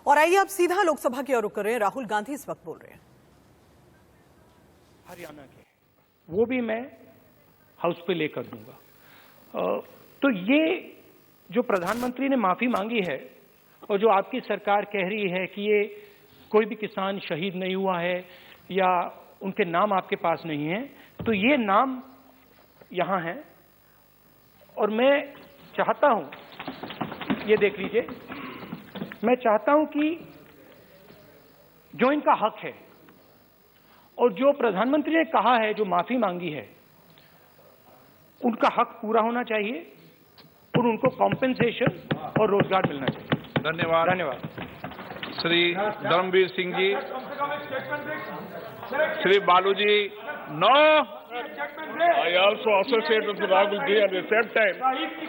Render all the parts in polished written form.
और आइए आप सीधा लोकसभा की ओर रुख कर रहे हैं। राहुल गांधी इस वक्त बोल रहे हैं हरियाणा के, वो भी मैं हाउस पे लेकर दूंगा। तो ये जो प्रधानमंत्री ने माफी मांगी है और जो आपकी सरकार कह रही है कि ये कोई भी किसान शहीद नहीं हुआ है या उनके नाम आपके पास नहीं है, तो ये नाम यहां है। और मैं चाहता हूं, ये देख लीजिए, मैं चाहता हूं कि जो इनका हक है और जो प्रधानमंत्री ने कहा है, जो माफी मांगी है, उनका हक पूरा होना चाहिए और उनको कॉम्पेंसेशन और रोजगार मिलना चाहिए। धन्यवाद। धन्यवाद। Shri Dharmveer Singh ji, Shri Balu ji. No, I also associate with Rahul Ji at the same time.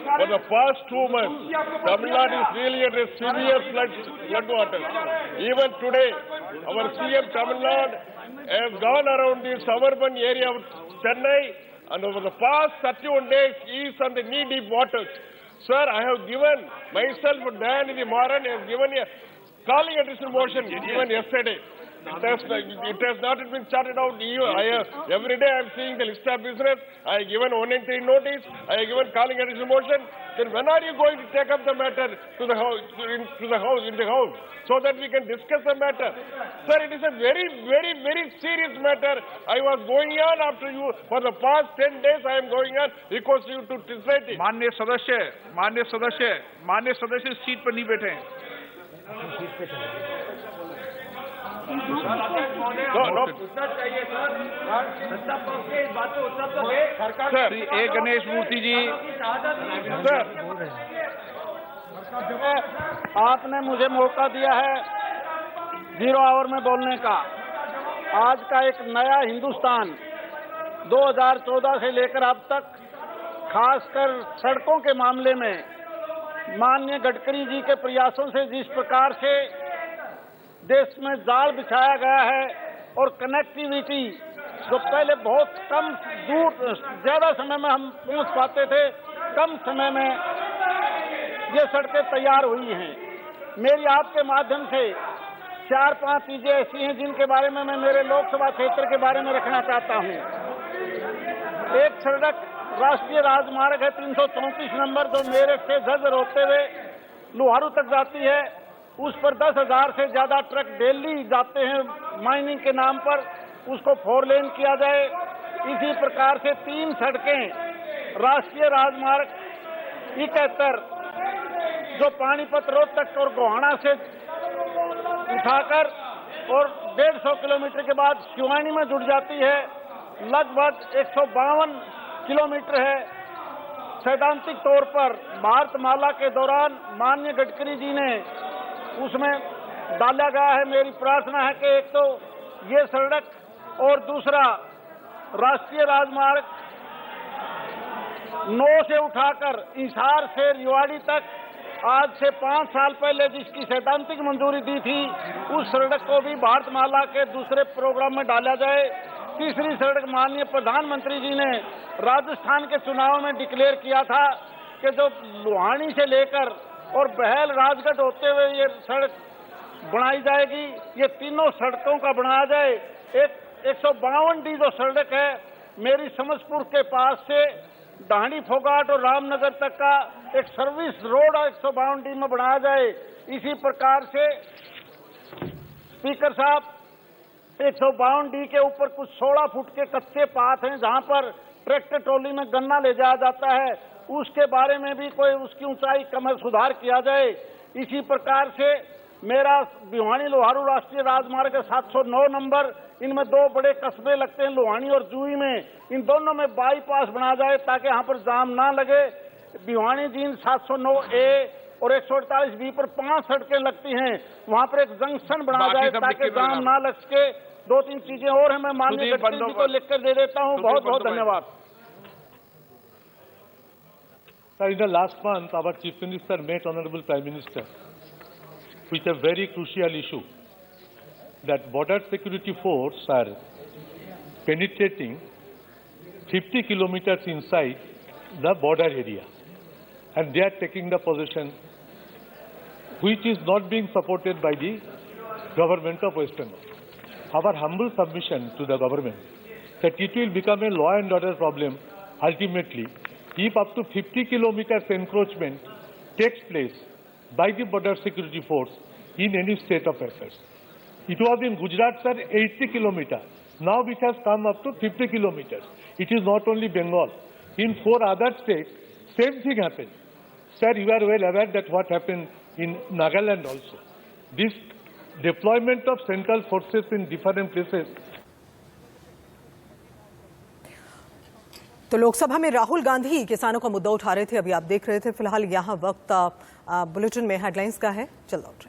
For the past 2 months, Tamil Nadu is really at a severe flood water. Even today, our CM Tamil Nadu has gone around the suburban area of Chennai, and over the past 31 days, he is on the knee-deep waters. Sir, I have given myself, Dayanidhi Maran has given a calling attention motion even yesterday. It has not been started out. Every day I am seeing the list of business. I have given 193 notice. I have given calling attention motion. Then when are you going to take up the matter to the house, so that we can discuss the matter? Sir, it is a very, very, very serious matter. I was going on after you for the past 10 days. I am going on request you to decide it. माननीय सदस्य seat पर नहीं बैठे हैं। श्री ए गणेश मूर्ति जी। आपने मुझे मौका दिया है 0 आवर में बोलने का। आज का एक नया हिंदुस्तान 2014 से लेकर अब तक, खासकर सड़कों के मामले में माननीय गडकरी जी के प्रयासों से जिस प्रकार से देश में जाल बिछाया गया है और कनेक्टिविटी जो पहले बहुत कम दूर, ज्यादा समय में हम पहुंच पाते थे, कम समय में ये सड़कें तैयार हुई हैं। मेरी आपके माध्यम से 4-5 चीजें ऐसी हैं जिनके बारे में मैं मेरे लोकसभा क्षेत्र के बारे में रखना चाहता हूं। एक सड़क राष्ट्रीय राजमार्ग है 334 नंबर, जो मेरठ से झज्जर होते हुए लोहारू तक जाती है। उस पर 10,000 से ज्यादा ट्रक डेली जाते हैं माइनिंग के नाम पर, उसको 4 लेन किया जाए। इसी प्रकार से 3 सड़कें राष्ट्रीय राजमार्ग 71 जो पानीपत रोहतक और गोहाना से उठाकर और 150 किलोमीटर के बाद शिवानी में जुड़ जाती है, लगभग 152 किलोमीटर है। सैद्धांतिक तौर पर भारतमाला के दौरान माननीय गडकरी जी ने उसमें डाला गया है। मेरी प्रार्थना है कि एक तो ये सड़क और दूसरा राष्ट्रीय राजमार्ग 9 से उठाकर हिसार से रेवाड़ी तक आज से 5 साल पहले जिसकी सैद्धांतिक मंजूरी दी थी, उस सड़क को भी भारतमाला के दूसरे प्रोग्राम में डाला जाए। तीसरी सड़क माननीय प्रधानमंत्री जी ने राजस्थान के चुनाव में डिक्लेयर किया था कि जो लोहानी से लेकर और बहल राजगढ़ होते हुए ये सड़क बनाई जाएगी, ये तीनों सड़कों का बनाया जाए। एक 152D जो सड़क है मेरी समझपुर के पास से ढाणी फोगाट और रामनगर तक का एक सर्विस रोड 152D में बनाया जाए। इसी प्रकार से स्पीकर साहब 152D के ऊपर कुछ 16 फुट के कच्चे पाथ हैं जहां पर ट्रैक्टर ट्रॉली में गन्ना ले जाया जाता है, उसके बारे में भी कोई उसकी ऊंचाई कम सुधार किया जाए। इसी प्रकार से मेरा भिवानी लोहारू राष्ट्रीय राजमार्ग 709 नंबर, इनमें 2 बड़े कस्बे लगते हैं लोहानी और जुई में, इन दोनों में बाईपास बना जाए ताकि यहाँ पर जाम ना लगे। भिवानी जींद 709A और 148B पर 5 सड़कें लगती हैं, वहां पर एक जंक्शन बना जाए ताकि जाम ना लग सके। 2-3 चीजें और हैं, मैं माननीय गडकरी जी को लिखकर दे देता हूँ। बहुत बहुत धन्यवाद। Sir, in the last month, our Chief Minister met Honorable Prime Minister with a very crucial issue, that border security force are penetrating 50 kilometers inside the border area, and they are taking the possession which is not being supported by the government of West Bengal. Our humble submission to the government that it will become a law and order problem ultimately if up to 50 kilometers encroachment takes place by the border security force in any state of affairs. It was in Gujarat, sir, 80 kilometers. Now it has come up to 50 kilometers. It is not only Bengal. In 4 other states, same thing happened. Sir, you are well aware that what happened in Nagaland also. This deployment of central forces in different places. तो लोकसभा में राहुल गांधी किसानों का मुद्दा उठा रहे थे, अभी आप देख रहे थे। फिलहाल यहाँ वक्त बुलेटिन में हेडलाइंस का है। चल लौट रहे हैं।